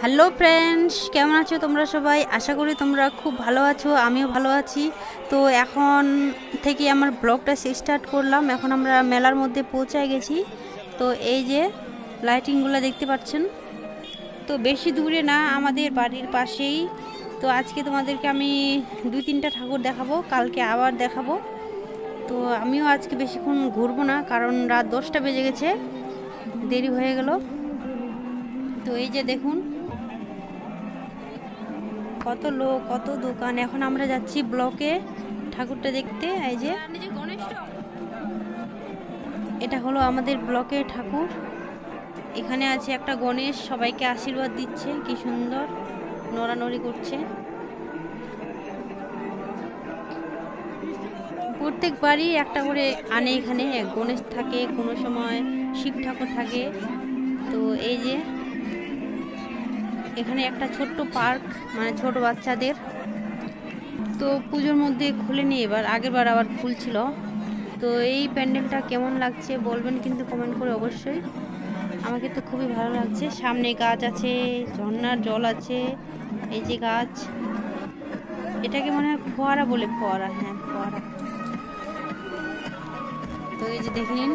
Hello friends, কেমন আছো তোমরা সবাই? আশা করি তোমরা খুব ভালো আছো, আমিও ভালো আছি। তো এখন থেকে আমার ব্লগটা স্টার্ট করলাম। এখন আমরা মেলার মধ্যে পৌঁছে গেছি। তো এই যে লাইটিংগুলো দেখতে পাচ্ছেন, তো বেশি দূরে না, আমাদের বাড়ির পাশেই। তো আজকে তোমাদেরকে আমি 2-3টা ঠাকুর দেখাবো, কালকে আবার দেখাবো। তো আমিও আজকে বেশিক্ষণ ঘুরবো না, কারণ রাত 10টা বেজে গেছে, দেরি হয়ে গেল। তো এই যে দেখুন কত লোক, কত দোকান। এখন আমরা যাচ্ছি ব্লকে ঠাকুরটা দেখতে। এই যে এটা হলো আমাদের ব্লকের ঠাকুর। এখানে আছে একটা গণেশ, সবাইকে আশীর্বাদ দিচ্ছে, কি সুন্দর নড়ানড়ি করছে। প্রত্যেকবারই একটা করে আনে, এখানে গণেশ থাকে, কোনো সময় শিব ঠাকুর থাকে। তো এই যে এখানে একটা ছোট্ট পার্ক, মানে ছোট বাচ্চাদের। তো পুজোর মধ্যে খুলেনি, এবার আগের বার আবার খুলছিল। তো এই প্যান্ডেলটা কেমন লাগছে বলবেন কিন্তু কমেন্ট করে অবশ্যই। আমাকে তো খুবই ভালো লাগছে। সামনে গাছ আছে, ঝর্ণার জল আছে, এই যে গাছ, এটাকে মনে হয় ফোয়ারা বলে, ফোয়ারা, হ্যাঁ ফোয়ারা। তো এই যে দেখে নিন।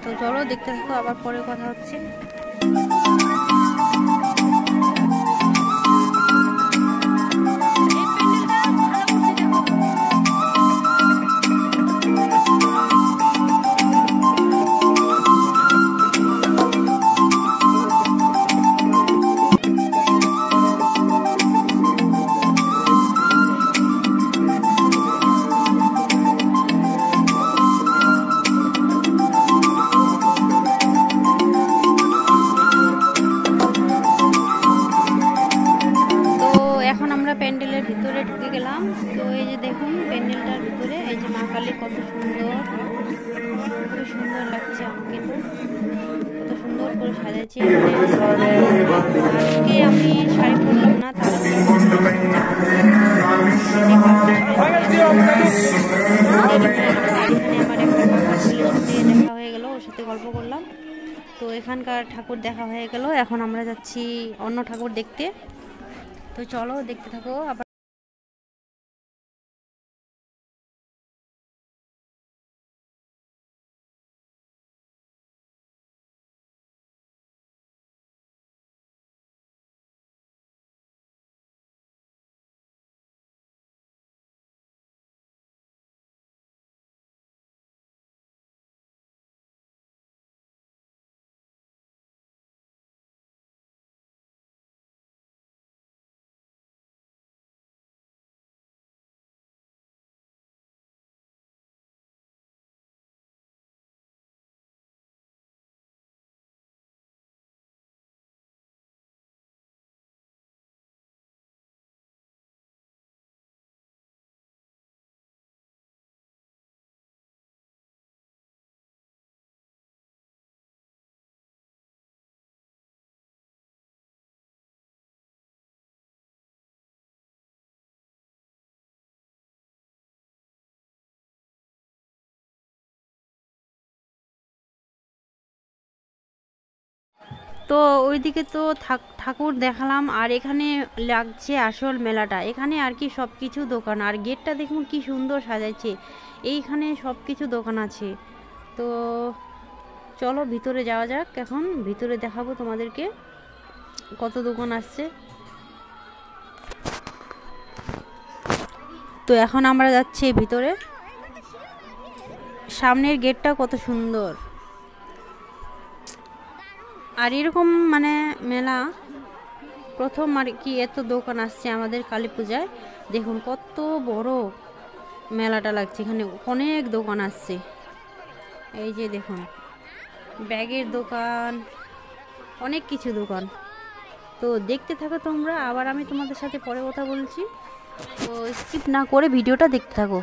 তো চলো দেখতে থাকো, আবার পরে কথা হচ্ছে। প্যান্ডেলের ভিতরে ঢুকে গেলাম। তো এই যে দেখুন প্যান্ডেলটার ভিতরে এই যে মা কালী, কত সুন্দর, খুব সুন্দর লাগছে। আমাকে তো কত সুন্দর করে সাজাইছে। আজকে আমি শাড়ি পরলাম না, তাহলে আমার একটা কাকা ছেলের সাথে দেখা হয়ে গেল, ওর সাথে গল্প করলাম। তো এখানকার ঠাকুর দেখা হয়ে গেল। এখন আমরা যাচ্ছি অন্য ঠাকুর দেখতে। তো চলো দেখতে থাকো। আবার তো ওইদিকে তো ঠাকুর দেখালাম, আর এখানে লাগছে আসল মেলাটা। এখানে আর কি সব কিছু দোকান, আর গেটটা দেখুন কি সুন্দর সাজাইছে। এইখানে সব কিছু দোকান আছে। তো চলো ভিতরে যাওয়া যাক। এখন ভিতরে দেখাবো তোমাদেরকে কত দোকান আসছে। তো এখন আমরা যাচ্ছি ভিতরে। সামনের গেটটা কত সুন্দর। আর এরকম মানে মেলা প্রথম আর কি, এত দোকান আসছে আমাদের কালী পূজায়। দেখুন কত বড় মেলাটা লাগছে, এখানে অনেক দোকান আসছে। এই যে দেখুন ব্যাগের দোকান, অনেক কিছু দোকান। তো দেখতে থাকো তোমরা, আবার আমি তোমাদের সাথে পরে কথা বলছি। তো স্কিপ না করে ভিডিওটা দেখতে থাকো।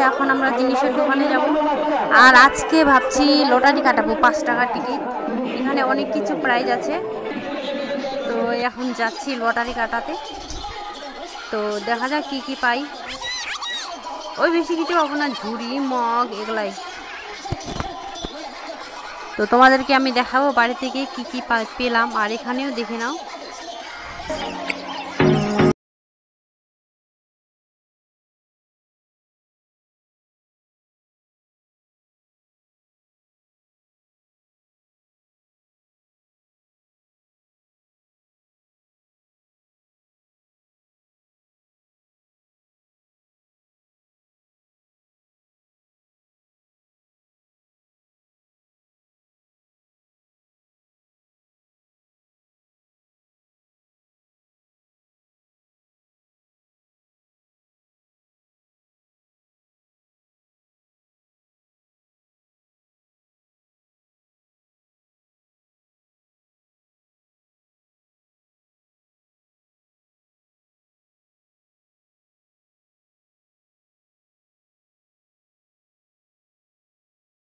এখন আমরা জিনিসের দোকানে যাব। আর আজকে ভাবছি লটারি কাটাবো, 5 টাকার টিকিট। এখানে অনেক কিছু প্রাইজ আছে, তো এখন যাচ্ছি লটারি কাটাতে। তো দেখা যাক কি কি পাই। ওই বেশি কিছু পাবো না, ঝুড়ি মগ এগুলাই। তো তোমাদেরকে আমি দেখাবো বাড়ি থেকে কি কি পেলাম, আর এখানেও দেখে নাও।